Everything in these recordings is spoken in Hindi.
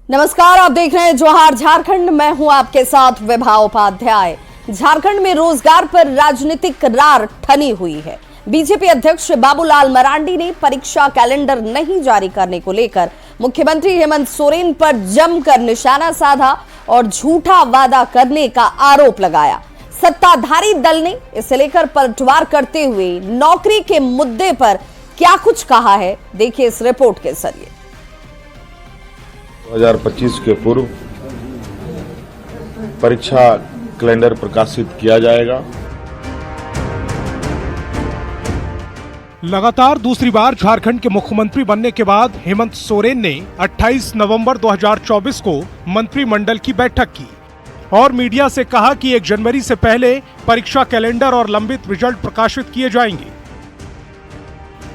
नमस्कार, आप देख रहे हैं जोहार झारखंड। मैं हूं आपके साथ विभा उपाध्याय। झारखंड में रोजगार पर राजनीतिक रार ठनी हुई है। बीजेपी अध्यक्ष बाबूलाल मरांडी ने परीक्षा कैलेंडर नहीं जारी करने को लेकर मुख्यमंत्री हेमंत सोरेन पर जमकर निशाना साधा और झूठा वादा करने का आरोप लगाया। सत्ताधारी दल ने इसे लेकर पलटवार करते हुए नौकरी के मुद्दे पर क्या कुछ कहा है, देखिए इस रिपोर्ट के जरिए। 2025 के पूर्व परीक्षा कैलेंडर प्रकाशित किया जाएगा। लगातार दूसरी बार झारखंड के मुख्यमंत्री बनने के बाद हेमंत सोरेन ने 28 नवंबर 2024 को मंत्रिमंडल की बैठक की और मीडिया से कहा कि 1 जनवरी से पहले परीक्षा कैलेंडर और लंबित रिजल्ट प्रकाशित किए जाएंगे।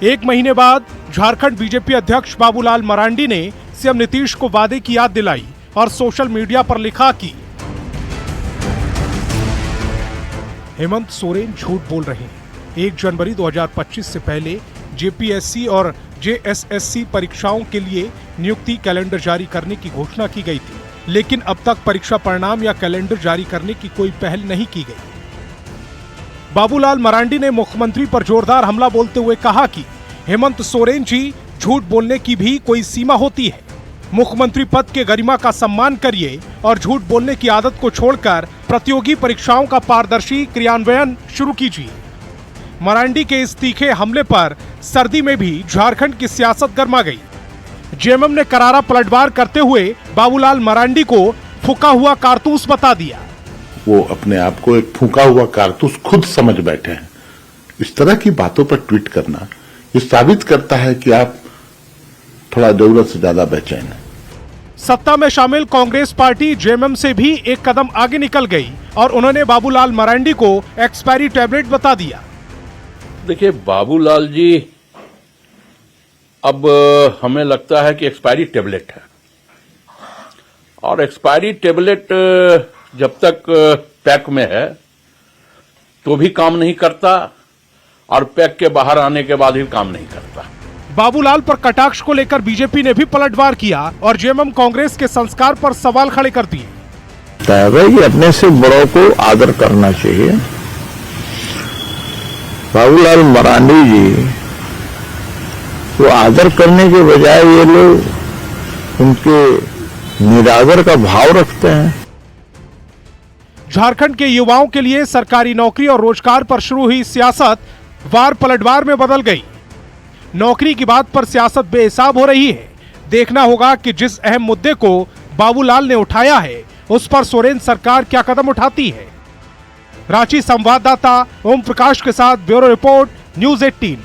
एक महीने बाद झारखंड बीजेपी अध्यक्ष बाबूलाल मरांडी ने सीएम नीतीश को वादे की याद दिलाई और सोशल मीडिया पर लिखा कि हेमंत सोरेन झूठ बोल रहे हैं। 1 जनवरी 2025 से पहले जेपीएससी और जेएसएससी परीक्षाओं के लिए नियुक्ति कैलेंडर जारी करने की घोषणा की गई थी, लेकिन अब तक परीक्षा परिणाम या कैलेंडर जारी करने की कोई पहल नहीं की गई। बाबूलाल मरांडी ने मुख्यमंत्री पर जोरदार हमला बोलते हुए कहा कि हेमंत सोरेन जी, झूठ बोलने की भी कोई सीमा होती है। मुख्यमंत्री पद के गरिमा का सम्मान करिए और झूठ बोलने की आदत को छोड़कर प्रतियोगी परीक्षाओं का पारदर्शी क्रियान्वयन शुरू कीजिए। मरांडी के इस तीखे हमले पर सर्दी में भी झारखंड की सियासत गर्मा गई। जेएमएम ने करारा पलटवार करते हुए बाबूलाल मरांडी को फूका हुआ कारतूस बता दिया। वो अपने आप को एक फूका हुआ कारतूस खुद समझ बैठे हैं। इस तरह की बातों पर ट्वीट करना ये साबित करता है कि आप थोड़ा जरूरत से ज्यादा बेचैन हैं। सत्ता में शामिल कांग्रेस पार्टी जेएमएम से भी एक कदम आगे निकल गई और उन्होंने बाबूलाल मरांडी को एक्सपायरी टैबलेट बता दिया। देखिए बाबूलाल जी, अब हमें लगता है कि एक्सपायरी टैबलेट है और एक्सपायरी टैबलेट जब तक पैक में है तो भी काम नहीं करता और पैक के बाहर आने के बाद भी काम नहीं करता। बाबूलाल पर कटाक्ष को लेकर बीजेपी ने भी पलटवार किया और जेएमएम कांग्रेस के संस्कार पर सवाल खड़े कर दिए। कि अपने से बड़ों को आदर करना चाहिए। बाबूलाल मरांडी जी तो आदर करने के बजाय ये लोग उनके निरादर का भाव रखते हैं। झारखंड के युवाओं के लिए सरकारी नौकरी और रोजगार पर शुरू हुई सियासत वार पलटवार में बदल गई। नौकरी की बात पर सियासत बेहिसाब हो रही है। देखना होगा कि जिस अहम मुद्दे को बाबूलाल ने उठाया है उस पर सोरेन सरकार क्या कदम उठाती है। रांची संवाददाता ओम प्रकाश के साथ ब्यूरो रिपोर्ट, न्यूज़ 18।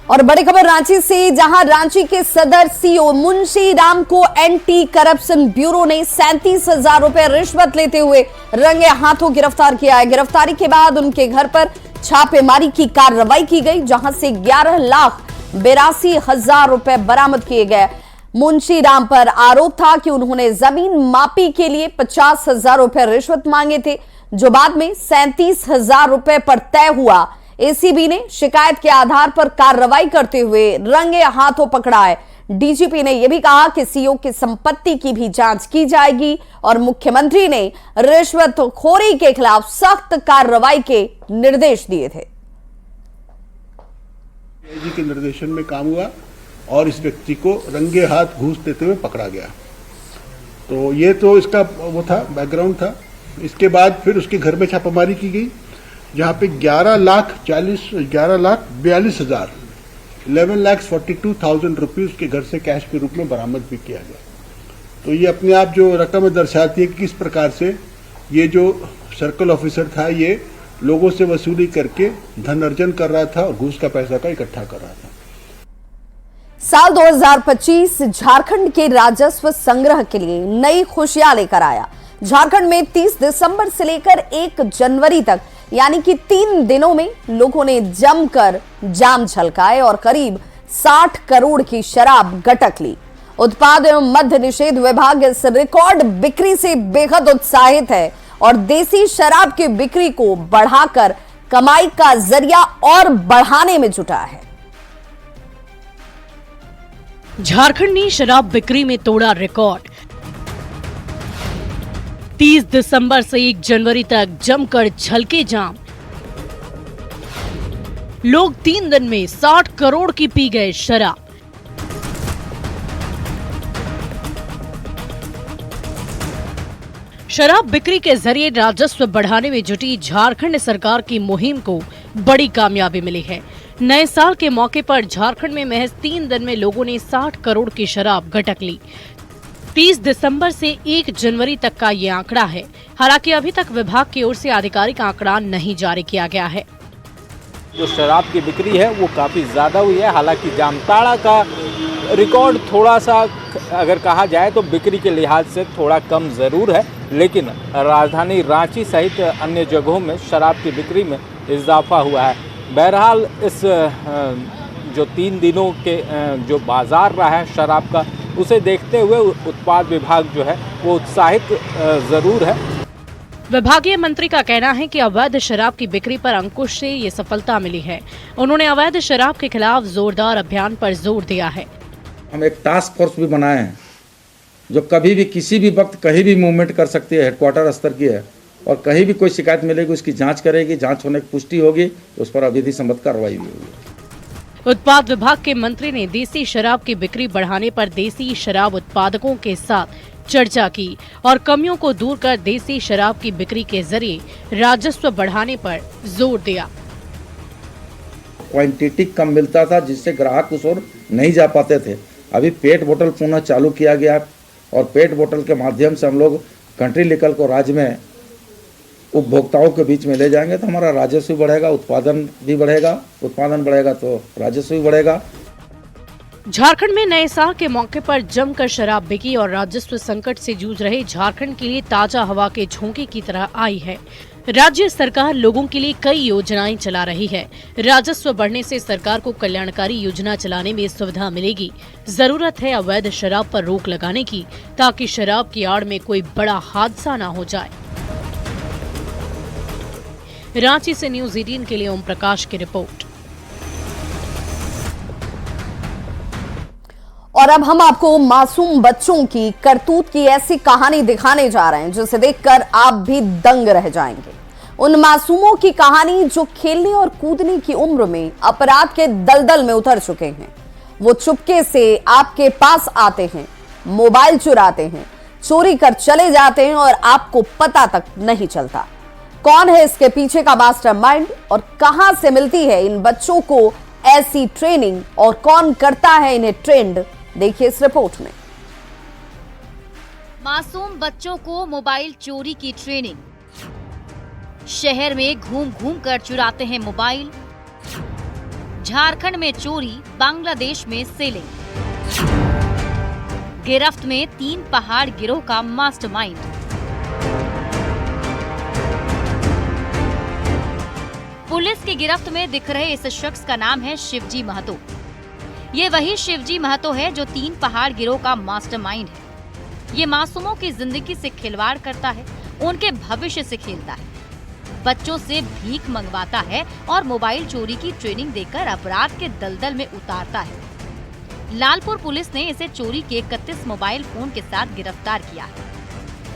और बड़ी खबर रांची से, जहां रांची के सदर सीओ मुंशी राम को एंटी करप्शन ब्यूरो ने 37,000 रुपए रिश्वत लेते हुए रंगे हाथों गिरफ्तार किया है। गिरफ्तारी के बाद उनके घर पर छापेमारी की कार्रवाई की गई, जहां से 11,82,000 रुपए बरामद किए गए। मुंशी राम पर आरोप था कि उन्होंने जमीन मापी के लिए 50,000 रुपए रिश्वत मांगे थे, जो बाद में 37,000 रुपए पर तय हुआ। एसीबी ने शिकायत के आधार पर कार्रवाई करते हुए रंगे हाथों पकड़ा है। डीजीपी ने यह भी कहा कि सीओ की संपत्ति की भी जांच की जाएगी और मुख्यमंत्री ने रिश्वतखोरी के खिलाफ सख्त कार्रवाई के निर्देश दिए थे। एजी के निर्देशन में काम हुआ और इस व्यक्ति को रंगे हाथ घूस देते हुए पकड़ा गया। तो ये तो इसका वो था, बैकग्राउंड था। इसके बाद फिर उसके घर में छापामारी की गई, जहां पे 11,42,000 11,42,000 रुपये उसके घर से कैश के रूप में बरामद भी किया गया। तो ये अपने आप जो रकम दर्शाती है कि किस प्रकार से ये जो सर्कल ऑफिसर था ये लोगों से वसूली करके धन अर्जन कर रहा था और घूस का पैसा का इकट्ठा कर रहा था। साल 2025 झारखंड के राजस्व संग्रह के लिए नई खुशियां लेकर आया। झारखंड में 30 दिसंबर से लेकर 1 जनवरी तक यानी कि 3 दिनों में लोगों ने जमकर जाम झलकाए और करीब 60 करोड़ की शराब गटक ली। उत्पाद एवं मद्य निषेध विभाग इस रिकॉर्ड बिक्री से बेहद उत्साहित है और देसी शराब की बिक्री को बढ़ाकर कमाई का जरिया और बढ़ाने में जुटा है। झारखंड ने शराब बिक्री में तोड़ा रिकॉर्ड। 30 दिसंबर से 1 जनवरी तक जमकर झलके जाम। लोग 3 दिन में 60 करोड़ की पी गए शराब। शराब बिक्री के जरिए राजस्व बढ़ाने में जुटी झारखंड सरकार की मुहिम को बड़ी कामयाबी मिली है। नए साल के मौके पर झारखंड में महज 3 दिन में लोगों ने 60 करोड़ की शराब गटक ली। 30 दिसंबर से 1 जनवरी तक का ये आंकड़ा है। हालांकि अभी तक विभाग की ओर से आधिकारिक आंकड़ा नहीं जारी किया गया है। जो शराब की बिक्री है वो काफ़ी ज़्यादा हुई है। हालांकि जामताड़ा का रिकॉर्ड थोड़ा सा अगर कहा जाए तो बिक्री के लिहाज से थोड़ा कम ज़रूर है, लेकिन राजधानी रांची सहित अन्य जगहों में शराब की बिक्री में इजाफा हुआ है। बहरहाल इस जो 3 दिनों के जो बाजार रहा है शराब का, उसे देखते हुए उत्पाद विभाग जो है वो उत्साहित ज़रूर है। विभागीय मंत्री का कहना है कि अवैध शराब की बिक्री पर अंकुश से ये सफलता मिली है। उन्होंने अवैध शराब के खिलाफ जोरदार अभियान पर जोर दिया है। हम एक टास्क फोर्स भी बनाए हैं जो कभी भी किसी भी वक्त कहीं भी मूवमेंट कर सकती है, हेडक्वार्टर स्तर की है, और कहीं भी कोई शिकायत मिलेगी उसकी जांच करेगी। जांच होने की पुष्टि होगी तो उस पर विधि सम्मत कार्रवाई भी होगी। उत्पाद विभाग के मंत्री ने देसी शराब की बिक्री बढ़ाने पर देसी शराब उत्पादकों के साथ चर्चा की और कमियों को दूर कर देसी शराब की बिक्री के जरिए राजस्व बढ़ाने पर जोर दिया। क्वांटिटी कम मिलता था जिससे ग्राहक उस ओर नहीं जा पाते थे। अभी पेट बोतल पुनः चालू किया गया और पेट बोतल के माध्यम से हम लोग कंट्री लिकल को राज्य में उपभोक्ताओं के बीच में ले जाएंगे तो हमारा राजस्व बढ़ेगा, उत्पादन भी बढ़ेगा। उत्पादन बढ़ेगा तो राजस्व भी बढ़ेगा। झारखंड में नए साल के मौके पर जमकर शराब बिकी और राजस्व संकट से जूझ रहे झारखंड के लिए ताजा हवा के झोंके की तरह आई है। राज्य सरकार लोगों के लिए कई योजनाएं चला रही है। राजस्व बढ़ने से सरकार को कल्याणकारी योजना चलाने में सुविधा मिलेगी। जरूरत है अवैध शराब पर रोक लगाने की, ताकि शराब की आड़ में कोई बड़ा हादसा न हो जाए। रांची से न्यूज़ 18 के लिए ओम प्रकाश की रिपोर्ट। और अब हम आपको मासूम बच्चों की करतूत की ऐसी कहानी दिखाने जा रहे हैं जिसे देखकर आप भी दंग रह जाएंगे। उन मासूमों की कहानी जो खेलने और कूदने की उम्र में अपराध के दलदल में उतर चुके हैं। वो चुपके से आपके पास आते हैं, मोबाइल चुराते हैं, चोरी कर चले जाते हैं और आपको पता तक नहीं चलता। कौन है इसके पीछे का मास्टरमाइंड और कहां से मिलती है इन बच्चों को ऐसी ट्रेनिंग और कौन करता है इन्हें ट्रेंड, देखिए इस रिपोर्ट में। मासूम बच्चों को मोबाइल चोरी की ट्रेनिंग। शहर में घूम घूम कर चुराते हैं मोबाइल। झारखंड में चोरी, बांग्लादेश में सेलिंग। गिरफ्त में 3 पहाड़ गिरोह का मास्टरमाइंड। पुलिस की गिरफ्त में दिख रहे इस शख्स का नाम है शिवजी महतो। ये वही शिवजी महतो है जो 3 पहाड़ गिरोह का मास्टरमाइंड है। ये मासूमों की जिंदगी से खिलवाड़ करता है, उनके भविष्य से खेलता है, बच्चों से भीख मंगवाता है और मोबाइल चोरी की ट्रेनिंग देकर अपराध के दलदल में उतारता है। लालपुर पुलिस ने इसे चोरी के 31 मोबाइल फोन के साथ गिरफ्तार किया है।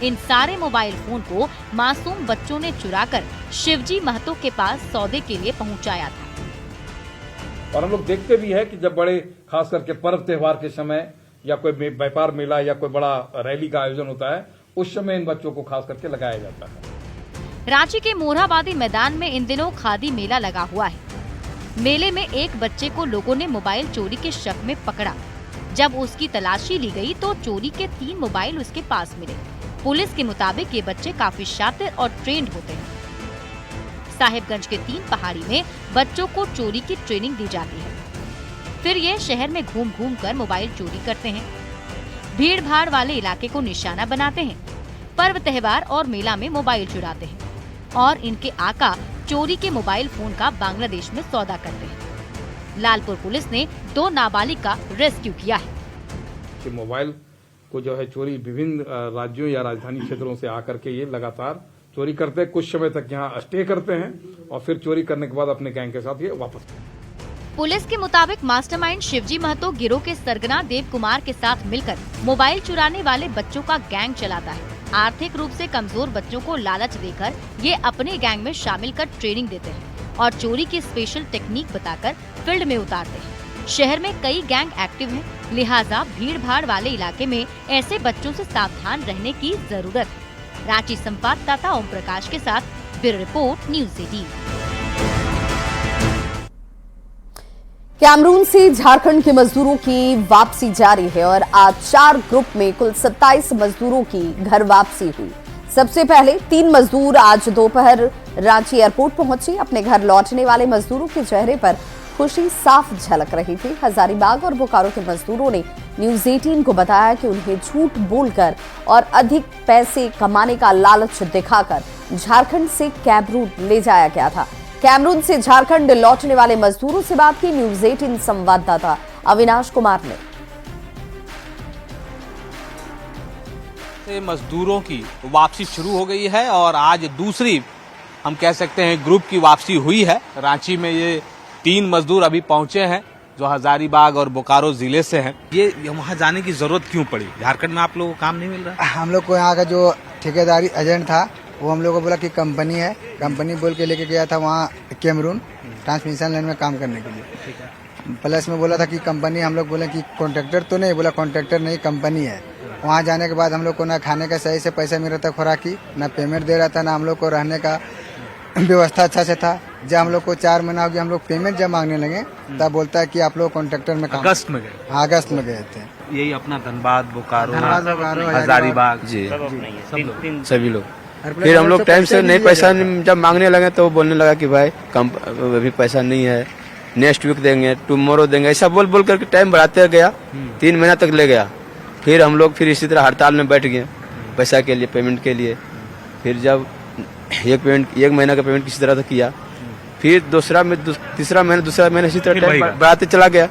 इन सारे मोबाइल फोन को मासूम बच्चों ने चुराकर शिवजी महतो के पास सौदे के लिए पहुंचाया था। और हम लोग देखते भी है कि जब बड़े खास करके पर्व त्योहार के समय या कोई व्यापार मेला या कोई बड़ा रैली का आयोजन होता है, उस समय इन बच्चों को खास करके लगाया जाता है। रांची के मोरहाबादी मैदान में इन दिनों खादी मेला लगा हुआ है। मेले में एक बच्चे को लोगों ने मोबाइल चोरी के शक में पकड़ा। जब उसकी तलाशी ली गई तो चोरी के 3 मोबाइल उसके पास मिले। पुलिस के मुताबिक ये बच्चे काफी शातिर और ट्रेंड होते हैं। साहिबगंज के 3 पहाड़ी में बच्चों को चोरी की ट्रेनिंग दी जाती है। फिर ये शहर में घूम घूम कर मोबाइल चोरी करते हैं। भीड़ भाड़ वाले इलाके को निशाना बनाते हैं। पर्व त्योहार और मेला में मोबाइल चुराते हैं और इनके आका चोरी के मोबाइल फोन का बांग्लादेश में सौदा करते हैं। लालपुर पुलिस ने 2 नाबालिग का रेस्क्यू किया है। कि मोबाइल को जो है चोरी विभिन्न राज्यों या राजधानी क्षेत्रों से आकर के ये लगातार चोरी करते हैं। कुछ समय तक यहाँ स्टे करते हैं और फिर चोरी करने के बाद अपने गैंग के साथ ये वापस। पुलिस के मुताबिक मास्टरमाइंड शिवजी महतो गिरोह के सरगना देव कुमार के साथ मिलकर मोबाइल चुराने वाले बच्चों का गैंग चलाता है। आर्थिक रूप से कमजोर बच्चों को लालच देकर ये अपने गैंग में शामिल कर ट्रेनिंग देते हैं और चोरी की स्पेशल टेक्निक बताकर फील्ड में उतारते हैं। शहर में कई गैंग एक्टिव हैं, लिहाजा भीड़ भाड़ वाले इलाके में ऐसे बच्चों से सावधान रहने की जरूरत है। रांची संवाददाता ओम प्रकाश के साथ ब्यूरो रिपोर्ट न्यूज़ 18। कैमरून से झारखंड के मजदूरों की वापसी जारी है और आज 4 ग्रुप में कुल 27 मजदूरों की घर वापसी हुई। सबसे पहले 3 मजदूर आज दोपहर रांची एयरपोर्ट पहुंचे। अपने घर लौटने वाले मजदूरों के चेहरे पर खुशी साफ झलक रही थी। हजारीबाग और बोकारो के मजदूरों ने न्यूज़ 18 को बताया कि उन्हें झूठ बोलकर और अधिक पैसे कमाने का लालच दिखाकर झारखंड से कैमरून ले जाया गया था। कैमरून से झारखंड लौटने वाले मजदूरों से बात की न्यूज़ 18 संवाददाता अविनाश कुमार ने। मजदूरों की वापसी शुरू हो गई है और आज दूसरी हम कह सकते हैं ग्रुप की वापसी हुई है। रांची में ये 3 मजदूर अभी पहुंचे हैं जो हजारीबाग और बोकारो जिले से हैं। ये वहाँ जाने की जरूरत क्यों पड़ी? झारखंड में आप लोगों को काम नहीं मिल रहा? हम लोग को यहाँ का जो ठेकेदारी एजेंट था वो हम लोग को बोला कि कंपनी है, कंपनी बोल के लेके गया था वहाँ कैमरून ट्रांसमिशन लाइन में काम करने के लिए। प्लस में बोला था कि कंपनी, हम लोग बोले कि कॉन्ट्रैक्टर तो नहीं, बोला कॉन्ट्रैक्टर नहीं कंपनी है। वहाँ जाने के बाद हम लोग को ना खाने का सही से पैसा मिल रहा था खुराकी, ना पेमेंट दे रहा था, ना हम लोग को रहने का व्यवस्था अच्छा से था। जब हम लोग को 4 महीना हो गया, हम लोग पेमेंट जब मांगने लगे तब बोलता है कि आप लोग कॉन्ट्रैक्टर में काम। अगस्त में गए? अगस्त में गए थे। यही अपना धनबाद, बोकारो, हजारीबाग जी सभी लोग। फिर हम लोग टाइम से नहीं पैसा जब मांगने लगे तो वो बोलने लगा कि भाई कम अभी पैसा नहीं है, नेक्स्ट वीक देंगे, टुमारो देंगे, ऐसा बोल बोल करके टाइम बढ़ाते गया। 3 महीना तक ले गया। फिर हम लोग फिर इसी तरह हड़ताल में बैठ गए पैसा के लिए, पेमेंट के लिए। फिर जब एक महीना का पेमेंट किसी तरह से किया, फिर तीसरा महीना इसी तरह टाइम बढ़ाते चला गया।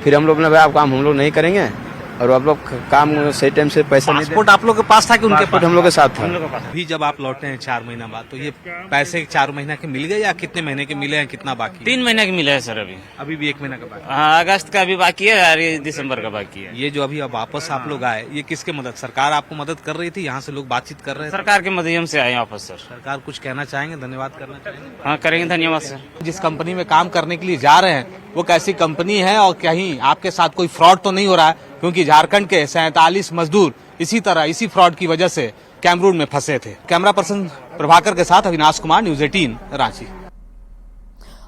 फिर हम लोग ने भाई आप काम हम लोग नहीं करेंगे और आप लोग काम सही टाइम से पैसा नहीं। पासपोर्ट आप लोग के पास था कि उनके पास? हम लोग के साथ था। अभी जब आप लौटे हैं 4 महीना बाद, तो ये पैसे 4 महीना के मिल गए या कितने महीने के मिले हैं, कितना बाकी? 3 महीने के मिले हैं सर। अभी भी 1 महीना का बाकी? हाँ, अगस्त का भी बाकी है और ये दिसंबर का बाकी है। ये जो अभी अब वापस आप लोग आए, ये किसके मदद? सरकार आपको मदद कर रही थी? यहाँ से लोग बातचीत कर रहे हैं? सरकार के माध्यम से आए वापस सर। सरकार कुछ कहना चाहेंगे, धन्यवाद करना चाहेंगे? हाँ करेंगे, धन्यवाद सर। जिस कंपनी में काम करने के लिए जा रहे हैं वो कैसी कंपनी है और कहीं आपके साथ कोई फ्रॉड तो नहीं हो रहा है? क्योंकि झारखंड के 47 मजदूर इसी फ्रॉड की वजह से कैमरून में फंसे थे। कैमरा पर्सन प्रभाकर के साथ अविनाश कुमार, न्यूज़ 18 रांची।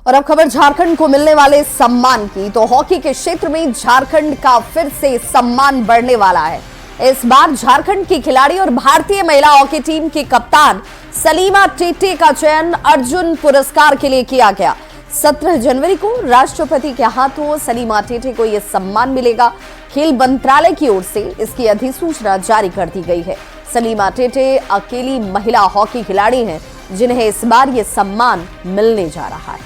और अब खबर झारखंड को मिलने वाले सम्मान की। तो हॉकी के क्षेत्र में झारखंड का फिर से सम्मान बढ़ने वाला है। इस बार झारखंड की खिलाड़ी और भारतीय महिला हॉकी टीम की कप्तान सलीमा टेटे का चयन अर्जुन पुरस्कार के लिए किया गया। 17 जनवरी को राष्ट्रपति के हाथों सलीमा टेटे को यह सम्मान मिलेगा। खेल मंत्रालय की ओर से इसकी अधिसूचना जारी कर दी गई है। सलीमा टेटे अकेली महिला हॉकी खिलाड़ी हैं जिन्हें इस बार यह सम्मान मिलने जा रहा है।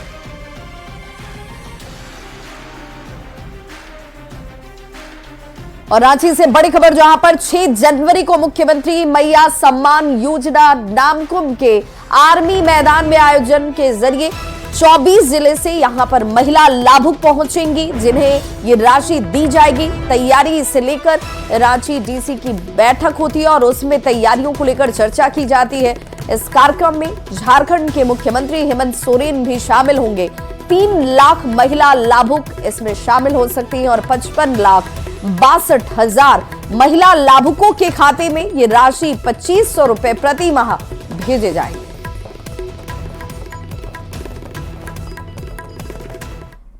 और रांची से बड़ी खबर, जहां पर 6 जनवरी को मुख्यमंत्री मैया सम्मान योजना नामकुम के आर्मी मैदान में आयोजन के जरिए 24 जिले से यहां पर महिला लाभुक पहुंचेंगी जिन्हें ये राशि दी जाएगी। तैयारी से लेकर रांची डीसी की बैठक होती है और उसमें तैयारियों को लेकर चर्चा की जाती है। इस कार्यक्रम में झारखंड के मुख्यमंत्री हेमंत सोरेन भी शामिल होंगे। 3 लाख महिला लाभुक इसमें शामिल हो सकती हैं और 55,62,000 महिला लाभुकों के खाते में ये राशि 2500 रुपए प्रति माह भेजे जाएंगे।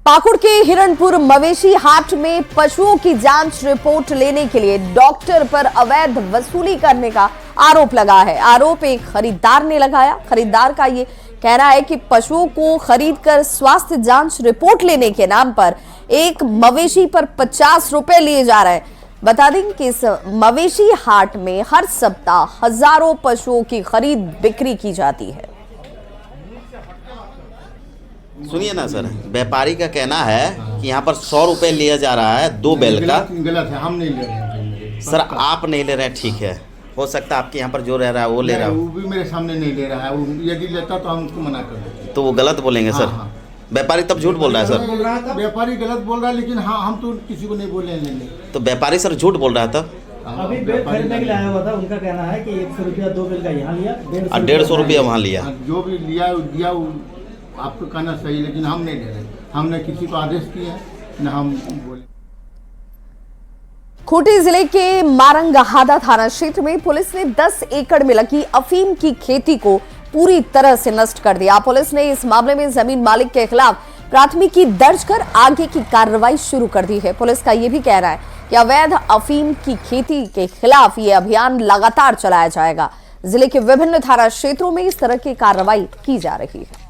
पाकुड़ के हिरणपुर मवेशी हाट में पशुओं की जांच रिपोर्ट लेने के लिए डॉक्टर पर अवैध वसूली करने का आरोप लगा है। आरोप एक खरीदार ने लगाया। खरीदार का ये कहना है कि पशुओं को खरीदकर स्वास्थ्य जांच रिपोर्ट लेने के नाम पर एक मवेशी पर 50 रुपए लिए जा रहे हैं। बता दें कि इस मवेशी हाट में हर सप्ताह हजारों पशुओं की खरीद बिक्री की जाती है। सुनिए ना सर, व्यापारी का कहना है कि यहाँ पर 100 रुपए लिया जा रहा है 2 बैल का। गलत है, हम नहीं ले रहे हैं सर। आप नहीं ले रहे हैं, ठीक है, हो सकता है आपके यहाँ पर जो रह रहा है वो ले रहा है। वो भी मेरे सामने नहीं ले रहा है, वो यदि लेता तो हम उसको मना कर देते। तो वो गलत बोलेंगे सर? हाँ। व्यापारी तब झूठ बोल रहा है सर। बोल रहा था व्यापारी गलत बोल रहा है, लेकिन हाँ हम तो किसी को नहीं बोले लेंगे। तो व्यापारी सर झूठ बोल रहा था। अभी बेल खरीदने के लिए आया हुआ था, उनका कहना है कि 100 रुपया 2 बेल का यहाँ लिया, 150 रुपया वहाँ लिया। जो भी लिया दिया आपको कहना सही, लेकिन हम नहीं ले रहे। हमने किसी को आदेश किया न हम बोले। खूंटी जिले के मारंगहादा थाना क्षेत्र में पुलिस ने 10 एकड़ में लगी अफीम की खेती को पूरी तरह से नष्ट कर दिया। पुलिस ने इस मामले में जमीन मालिक के खिलाफ प्राथमिकी दर्ज कर आगे की कार्रवाई शुरू कर दी है। पुलिस का यह भी कहना है कि अवैध अफीम की खेती के खिलाफ यह अभियान लगातार चलाया जाएगा। जिले के विभिन्न थाना क्षेत्रों में इस तरह की कार्रवाई की जा रही है।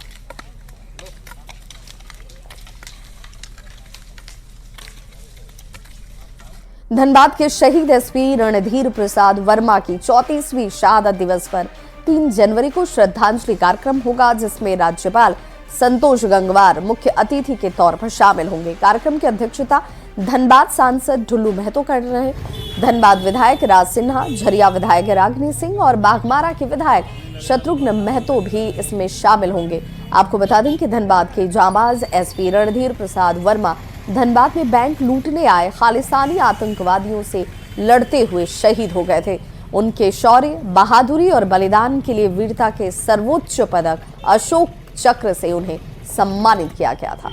धनबाद के शहीद एसपी रणधीर प्रसाद वर्मा की 34वीं शहादत दिवस पर 3 जनवरी को श्रद्धांजलि कार्यक्रम होगा, जिसमें राज्यपाल संतोष गंगवार मुख्य अतिथि के तौर पर शामिल होंगे। कार्यक्रम की अध्यक्षता धनबाद सांसद ढुल्लू महतो कर रहे हैं। धनबाद विधायक राज सिन्हा, झरिया विधायक रागिनी सिंह और बाघमारा के विधायक शत्रुघ्न महतो भी इसमें शामिल होंगे। आपको बता दें कि धनबाद के जांबाज एसपी रणधीर प्रसाद वर्मा धनबाद में बैंक लूटने आए खालिस्तानी आतंकवादियों से लड़ते हुए शहीद हो गए थे। उनके शौर्य, बहादुरी और बलिदान के लिए वीरता के सर्वोच्च पदक अशोक चक्र से उन्हें सम्मानित किया गया था।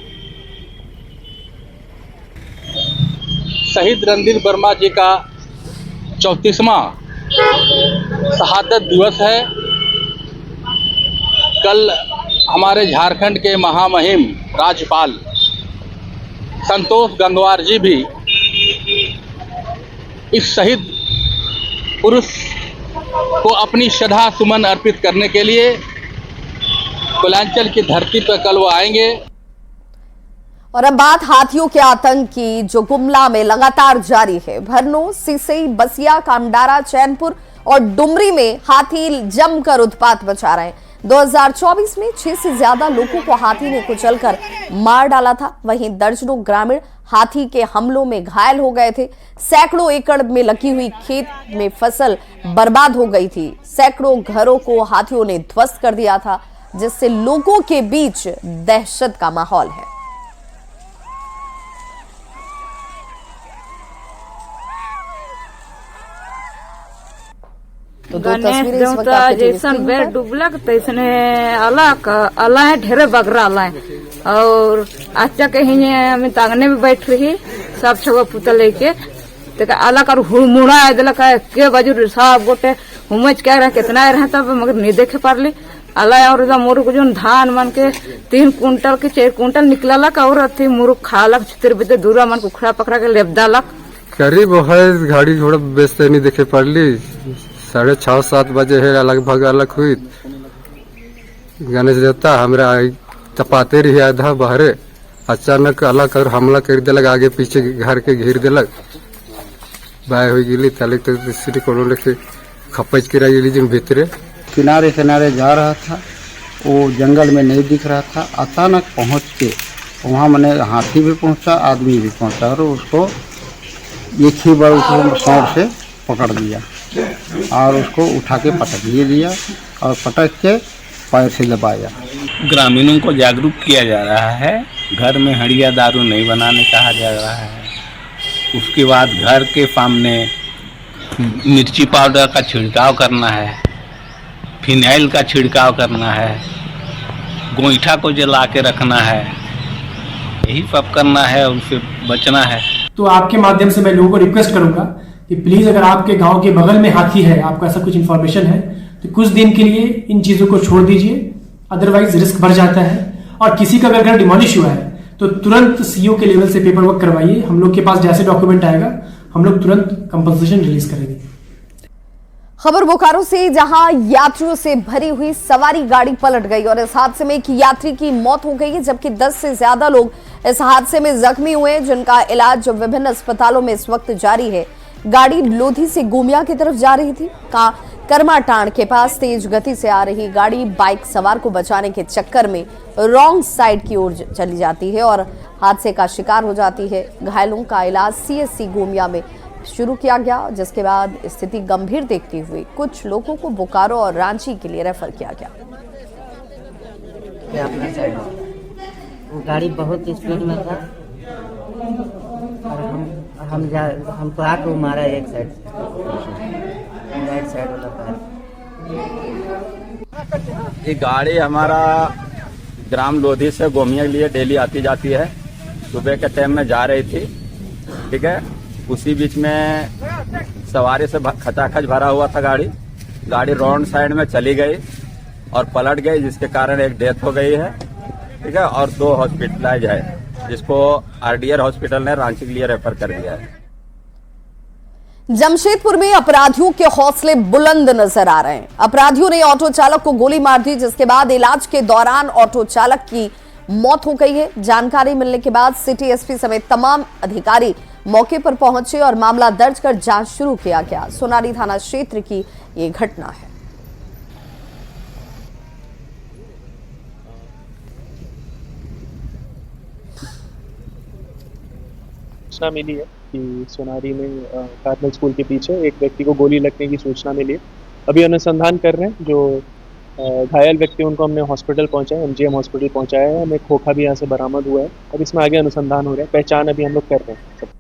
शहीद रणधीर वर्मा जी का 34वां शहादत दिवस है। कल हमारे झारखंड के महामहिम राज्यपाल संतोष गंगवार जी भी इस शहीद पुरुष को अपनी श्रद्धा सुमन अर्पित करने के लिए कुलांचल की धरती पर कल वो आएंगे। और अब बात हाथियों के आतंक की, जो गुमला में लगातार जारी है। भरनो, सिसई, बसिया, कामडारा, चैनपुर और डुमरी में हाथी जमकर उत्पात मचा रहे हैं। 2024 में 6 से ज्यादा लोगों को हाथी ने कुचलकर मार डाला था। वहीं दर्जनों ग्रामीण हाथी के हमलों में घायल हो गए थे। सैकड़ों एकड़ में लगी हुई खेत में फसल बर्बाद हो गई थी। सैकड़ों घरों को हाथियों ने ध्वस्त कर दिया था, जिससे लोगों के बीच दहशत का माहौल है। तो गणेश देवता जैसन बेर डूबलक तैसने अला ढेरे बगरा अला और अच्छा कहीं हमें तांगने में बैठ रही सब छवा पुतल लेके अला कर मुड़ा दिलक के बाजू सब गोटे हुमच क्या रहा कितना रहा तब मगर नहीं देखे पारली अला और मोर को जो धान मन के 3 कुंटल के 4 कुंटल निकललक और अति मुरुख खालक चित्र बिते दूरा मन कुखड़ा पकड़ा के लेपदालक करीब है गाड़ी घोड़ा बेचते नहीं देखे पड़ली 6:30-7 बजे है लगभग अलग हुई। गणेश देवता हमरा तपाते रही आधा बहरे अचानक अलग कर हमला कर दिलक आगे पीछे घर के घेर दिलक बाय हो गई ताले तक कोनो लेके खपच गिरा गई जिन भीतरे किनारे किनारे जा रहा था, वो जंगल में नहीं दिख रहा था। अचानक पहुंच के वहाँ मैंने हाथी भी पहुंचा, आदमी भी पहुंचा और उसको एक ही बार उसको शौर से पकड़ लिया और उसको उठा के पटक दिया और पटक के पैर से दबाया। ग्रामीणों को जागरूक किया जा रहा है। घर में हड़िया दारू नहीं बनाने कहा जा रहा है। उसके बाद घर के सामने मिर्ची पाउडर का छिड़काव करना है, फिनाइल का छिड़काव करना है, गोईठा को जला के रखना है, यही सब करना है, उनसे बचना है। तो आपके माध्यम से मैं लोगों को रिक्वेस्ट करूंगा कि प्लीज अगर आपके गांव के बगल में हाथी है, आपको ऐसा कुछ इन्फॉर्मेशन है, तो कुछ दिन के लिए इन चीजों को छोड़ दीजिए, अदरवाइज रिस्क बढ़ जाता है। और किसी का अगर घर डिमोलिश हुआ है तो तुरंत सीओ के लेवल से पेपर वर्क करवाइए। हम लोग के पास जैसे डॉक्यूमेंट आएगा हम लोग तुरंत कंपनसेशन रिलीज करेंगे। खबर बोकारो से, जहां यात्रियों से भरी हुई सवारी गाड़ी पलट गई और इस हादसे में एक यात्री की मौत हो गई है, जबकि 10 से ज्यादा लोग इस हादसे में जख्मी हुए हैं, जिनका इलाज विभिन्न अस्पतालों में इस वक्त जारी है। गाड़ी लोधी से गोमिया की तरफ जा रही थी। करमाटांड के पास तेज गति से आ रही गाड़ी बाइक सवार को बचाने के चक्कर में रॉन्ग साइड की ओर चली जाती है और हादसे का शिकार हो जाती है। घायलों का इलाज सीएससी गोमिया में शुरू किया गया, जिसके बाद स्थिति गंभीर देखते हुए कुछ लोगों को बोकारो और रांची के लिए रेफर किया गया। वो गाड़ी बहुत स्पीड में था और हमको आके वो मारा एक साइड से, राइट साइड वाला कार। ये गाड़ी हमारा ग्राम लोधी से गोमिया के लिए डेली आती जाती है। सुबह के टाइम में जा रही थी, ठीक है। उसी बीच में सवारी से खचाखच भरा हुआ था गाड़ी रॉन्ग साइड में चली गई और पलट गई, जिसके कारण एक डेथ हो गई है, ठीक है। और 2 हॉस्पिटलाइज है, जिसको आरडीआर हॉस्पिटल ने रांची के लिए रेफर कर दिया है। जमशेदपुर में अपराधियों के हौसले बुलंद नजर आ रहे हैं। अपराधियों ने ऑटो चालक को गोली मार दी, जिसके बाद इलाज के दौरान ऑटो चालक की मौत हो गई है। जानकारी मिलने के बाद सिटी एसपी समेत तमाम अधिकारी मौके पर पहुंचे और मामला दर्ज कर जांच शुरू किया गया। सोनारी थाना क्षेत्र की ये घटना है। सूचना मिली है कि सोनारी में कार्मल स्कूल के पीछे एक व्यक्ति को गोली लगने की सूचना मिली है। अभी अनुसंधान कर रहे हैं। जो घायल व्यक्ति उनको हमने हॉस्पिटल पहुंचाया, एमजीएम हॉस्पिटल पहुंचाया है। हमें खोखा भी यहाँ से बरामद हुआ है। अब इसमें आगे अनुसंधान हो रहा है, पहचान अभी हम लोग कर रहे हैं।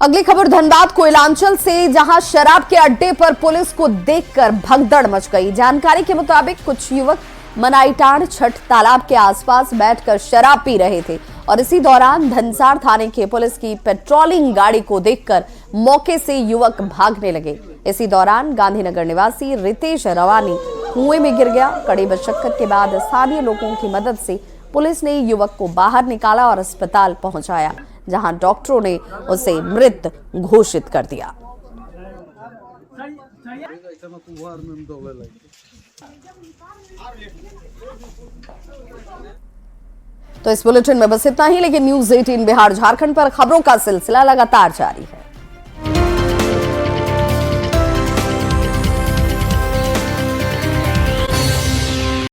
अगली खबर धनबाद कोयलांचल से, जहां शराब के अड्डे पर पुलिस को देखकर भगदड़ मच गई। जानकारी के मुताबिक कुछ युवक मनाईटांड छठ तालाब के आसपास बैठकर शराब पी रहे थे और इसी दौरान धनसार थाने के पुलिस की पेट्रोलिंग गाड़ी को देखकर मौके से युवक भागने लगे। इसी दौरान गांधीनगर निवासी रितेश रवानी कुएं में गिर गया। कड़ी मशक्कत के बाद स्थानीय लोगों की मदद से पुलिस ने युवक को बाहर निकाला और अस्पताल पहुंचाया, जहां डॉक्टरों ने उसे मृत घोषित कर दिया। तो इस बुलेटिन में बस इतना ही, लेकिन न्यूज़ 18 बिहार झारखंड पर खबरों का सिलसिला लगातार जारी है।